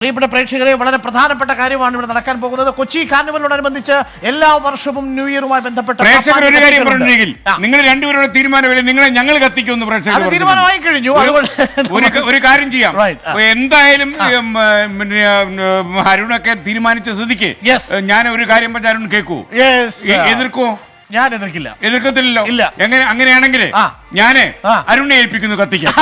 പ്രിയപ്പെട്ട പ്രേക്ഷകരെ, വളരെ പ്രധാനപ്പെട്ട കാര്യമാണ് ഇവിടെ നടക്കാൻ പോകുന്നത്. കൊച്ചി കാർണിവലിനോടനുബന്ധിച്ച് എല്ലാ വർഷവും ന്യൂ ഇയറുമായി ബന്ധപ്പെട്ട പ്രേക്ഷകർ ഒരു കാര്യം പറഞ്ഞിട്ടുണ്ടെങ്കിൽ നിങ്ങൾ രണ്ടുപേരുടെ തീരുമാനമില്ല, നിങ്ങളെ ഞങ്ങൾ കത്തിക്കുമെന്ന് പ്രേക്ഷകർ തീരുമാനമായി കഴിഞ്ഞു. ഒരു കാര്യം ചെയ്യാം, എന്തായാലും അരുണൊക്കെ തീരുമാനിച്ച സ്ഥിതിക്ക് ഞാൻ ഒരു കാര്യം പറഞ്ഞ അരുൺ കേൾക്കൂ, എതിർക്കോ? ഞാൻ എതിർക്കില്ല. എതിർക്കത്തില്ലല്ലോ. ഇല്ല. അങ്ങനെയാണെങ്കിൽ ഞാന് അരുണെ ഏൽപ്പിക്കുന്നു കത്തിക്കാൻ.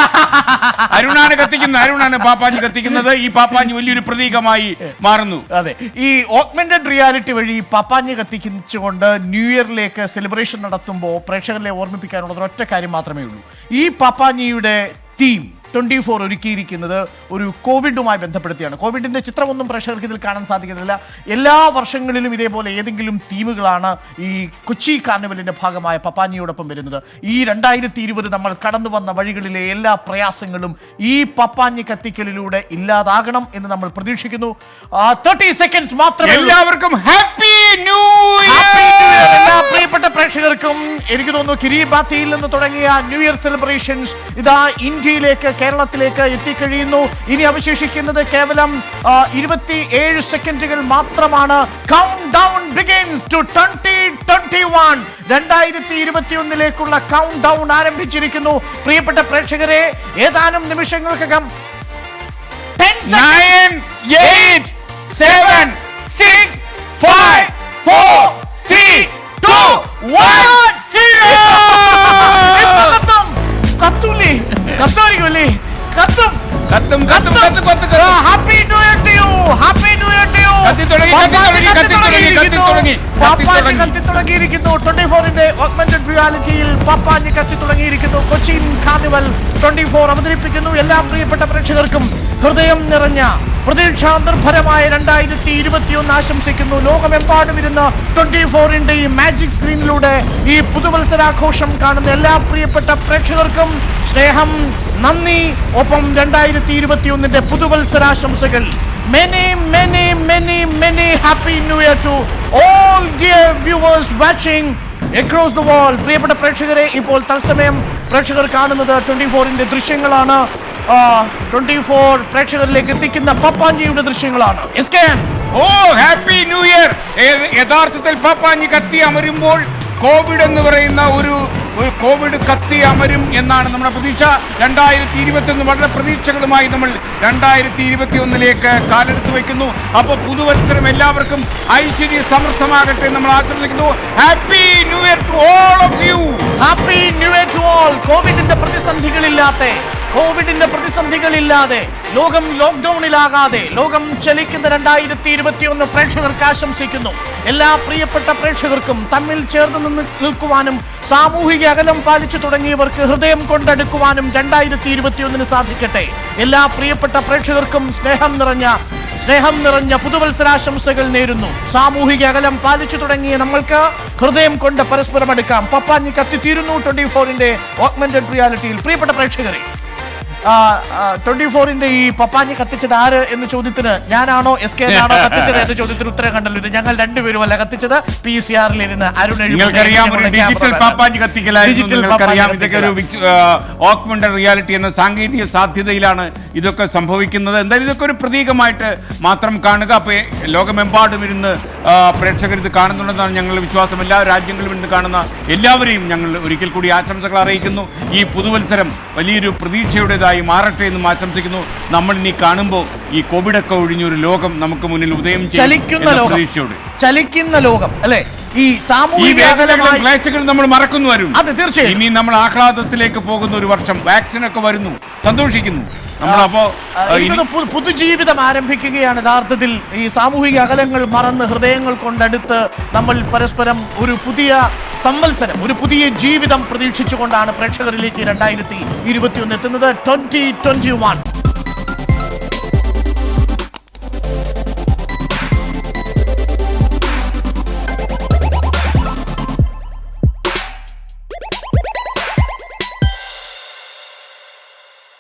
അരുണാണ് കത്തിക്കുന്നത്, അരുണാണ് പാപ്പാഞ്ഞി കത്തിക്കുന്നത്. ഈ പാപ്പാഞ്ഞി വലിയൊരു പ്രതീകമായി മാറുന്നു. അതെ, ഈ ഓഗ്മെന്റഡ് റിയാലിറ്റി വഴി പാപ്പാഞ്ഞി കത്തിച്ചുകൊണ്ട് ന്യൂ ഇയറിലേക്ക് സെലിബ്രേഷൻ നടത്തുമ്പോൾ പ്രേക്ഷകരെ ഓർമ്മിപ്പിക്കാനുള്ളത് ഒറ്റ കാര്യം മാത്രമേ ഉള്ളൂ. ഈ പാപ്പാഞ്ഞിയുടെ തീം 24 ഒരുക്കിയിരിക്കുന്നത് ഒരു കോവിഡുമായി ബന്ധപ്പെടുത്തിയാണ്. കോവിഡിന്റെ ചിത്രമൊന്നും പ്രേക്ഷകർക്ക് ഇതിൽ കാണാൻ സാധിക്കുന്നില്ല. എല്ലാ വർഷങ്ങളിലും ഇതേപോലെ ഏതെങ്കിലും തീമുകളാണ് ഈ കൊച്ചി കാർണിവലിന്റെ ഭാഗമായ പപ്പാഞ്ഞിയോടൊപ്പം വരുന്നത്. ഈ 2020 നമ്മൾ കടന്നു വന്ന വഴികളിലെ എല്ലാ പ്രയാസങ്ങളും ഈ പപ്പാഞ്ഞി കത്തിക്കലിലൂടെ ഇല്ലാതാകണം എന്ന് നമ്മൾ പ്രതീക്ഷിക്കുന്നു. 30 സെക്കൻഡ്സ് മാത്രമേ. എല്ലാവർക്കും ഹാപ്പി ന്യൂ ഇയർ. എല്ലാ പ്രിയപ്പെട്ട പ്രേക്ഷകർക്കും എനിക്ക് തോന്നുന്നു കിരീബാത്തിയിൽ നിന്ന് തുടങ്ങിയ ന്യൂ ഇയർ സെലിബ്രേഷൻസ് ഇതാ ഇന്ത്യയിലേക്ക്, കേരളത്തിലേക്ക് എത്തിക്കഴിയുന്നു. ഇനി അവശേഷിക്കുന്നത് കേവലം 27 സെക്കൻഡുകൾ മാത്രമാണ്. Count down begins to 2021. 2021ലേക്കുള്ള കൗണ്ട് ഡൗൺ ആരംഭിച്ചിരിക്കുന്നു. പ്രിയപ്പെട്ട പ്രേക്ഷകരെ, ഏതാനും നിമിഷങ്ങൾക്കകം 10 9 8 7 6 5 4 3 2 1 happy new year to you. Happy new year to you. കത്തി തുടങ്ങിയിരിക്കുന്നു. 24ന്റെ ഓഗ്മെന്റഡ് റിയാലിറ്റിയിൽ പാപ്പാഞ്ഞി കത്തി തുടങ്ങിയിരിക്കുന്നു. കൊച്ചിൻ കാർണിവൽ 24 അവതരിപ്പിക്കുന്നു. എല്ലാ പ്രിയപ്പെട്ട പ്രേക്ഷകർക്കും ഹൃദയം നിറഞ്ഞ പ്രതീക്ഷാനിർഭരമായ 2021 ആശംസിക്കുന്നു. ലോകമെമ്പാടും ഇരുന്ന് 24ന്റെ ഈ മാജിക് സ്ക്രീനിലൂടെ ഈ പുതുവത്സരാഘോഷം കാണുന്ന എല്ലാ പ്രിയപ്പെട്ട പ്രേക്ഷകർക്കും സ്നേഹം, നന്ദി. ഒപ്പം 2021ന്റെ പുതുവത്സരാശംസകൾ. Many, many, many, many happy new year to all dear viewers watching across the world. പ്രിയപ്പെട്ട പ്രേക്ഷകരെ, ഇപ്പോൾ തത്സമയം പ്രേക്ഷകർ കാണുന്നത് 24ന്റെ ദൃശ്യങ്ങളാണ്. 24 പ്രേക്ഷകരിലേക്ക് എത്തിക്കുന്ന പപ്പാഞ്ഞിയുടെ ദൃശ്യങ്ങളാണ്. ഓ, ഹാപ്പി ന്യൂ ഇയർ. യഥാർത്ഥത്തിൽ പപ്പാഞ്ഞി കത്തി അമരുമ്പോൾ കോവിഡ് എന്ന് പറയുന്ന ഒരു കോവിഡ് കത്തി അമരും എന്നാണ് നമ്മുടെ പ്രതീക്ഷ. 2021 വളരെ പ്രതീക്ഷകളുമായി നമ്മൾ 2021ലേക്ക് കാലെടുത്ത് വയ്ക്കുന്നു. അപ്പൊ പുതുവത്സരം എല്ലാവർക്കും ഐശ്വര്യ സമൃദ്ധമാകട്ടെ നമ്മൾ ആശംസിക്കുന്നു. Happy new year to all of you. Happy new year to all. കോവിഡിന്റെ പ്രതിസന്ധികളില്ലാതെ ലോകം ലോക്ക്ഡൌണിലാകാതെ ലോകം ചലിക്കുന്ന 2021 പ്രേക്ഷകർക്ക് ആശംസിക്കുന്നു. എല്ലാ പ്രിയപ്പെട്ട പ്രേക്ഷകർക്കും തമ്മിൽ ചേർന്ന് നിന്ന് നിൽക്കുവാനും സാമൂഹിക അകലം പാലിച്ചു തുടങ്ങിയവർക്ക് ഹൃദയം കൊണ്ടടുക്കുവാനും 2021 സാധിക്കട്ടെ. എല്ലാ പ്രിയപ്പെട്ട പ്രേക്ഷകർക്കും സ്നേഹം നിറഞ്ഞ പുതുവത്സരാശംസകൾ നേരുന്നു. സാമൂഹിക അകലം പാലിച്ചു തുടങ്ങിയ നമ്മൾക്ക് ഹൃദയം കൊണ്ട് പരസ്പരം അടുക്കാം. പപ്പാഞ്ഞി കത്തിത്തീരുന്നു 24ന്റെ ഓഗ്മെന്റഡ് റിയാലിറ്റിയിൽ. പ്രിയപ്പെട്ട പ്രേക്ഷകരെ, 24ന്റെ ഈ പപ്പാഞ്ഞി കത്തിച്ചത് ആര് എന്ന ചോദ്യത്തിന് ഞാനാണോ SK ആണോ കത്തിച്ചത് എന്ന ചോദ്യത്തിന് ഉത്തരം കണ്ടല്ലോ. ഇത് ഞങ്ങൾ രണ്ടുപേരുമല്ല കത്തിച്ചത്. PCR-ൽ ഇരുന്ന് അരുൺ ഡിജിറ്റൽ പാപ്പാഞ്ഞി കത്തിക്കലായിരുന്നു. ഇതൊക്കെ ഒരു ഓഗ്മെന്റഡ് റിയാലിറ്റി എന്ന സാങ്കേതിക സാധ്യതയിലാണ് ഇതൊക്കെ സംഭവിക്കുന്നത്. എന്തായാലും ഇതൊക്കെ ഒരു പ്രതീകമായിട്ട് മാത്രം കാണുക. അപ്പൊ ലോകമെമ്പാടും ഇരുന്ന് പ്രേക്ഷകർ ഇത് കാണുന്നുണ്ടെന്നാണ് ഞങ്ങളുടെ വിശ്വാസം. എല്ലാ രാജ്യങ്ങളിലും ഇരുന്ന് കാണുന്ന എല്ലാവരെയും ഞങ്ങൾ ഒരിക്കൽ കൂടി ആശംസകൾ അറിയിക്കുന്നു. ഈ പുതുവത്സരം വലിയൊരു പ്രതീക്ഷയുടേതായി മാറട്ടെ എന്നും ആശംസിക്കുന്നു. നമ്മൾ ഇനി കാണുമ്പോൾ ഈ കോവിഡൊക്കെ ഒഴിഞ്ഞൊരു ലോകം നമുക്ക് മുന്നിൽ ഉദയം ചെയ്യുന്ന പ്രതീക്ഷയോടെ ചലിക്കുന്ന ലോകം അല്ലെ. ഈ സാമൂഹിക ക്ലേശകൾ നമ്മൾ മറക്കുന്നു വരും. അതെ, തീർച്ചയായും. ഇനി നമ്മൾ ആഹ്ലാദത്തിലേക്ക് പോകുന്ന ഒരു വർഷം. വാക്സിനൊക്കെ വരുന്നു, സന്തോഷിക്കുന്നു. പുതുജീവിതം ആരംഭിക്കുകയാണ്. യഥാർത്ഥത്തിൽ ഈ സാമൂഹിക അകലങ്ങൾ മറന്ന് ഹൃദയങ്ങൾ കൊണ്ടടുത്ത് നമ്മൾ പരസ്പരം ഒരു പുതിയ സംവത്സരം, ഒരു പുതിയ ജീവിതം പ്രതീക്ഷിച്ചുകൊണ്ടാണ് പ്രേക്ഷകരിലേക്ക് 2021 എത്തുന്നത്. 2021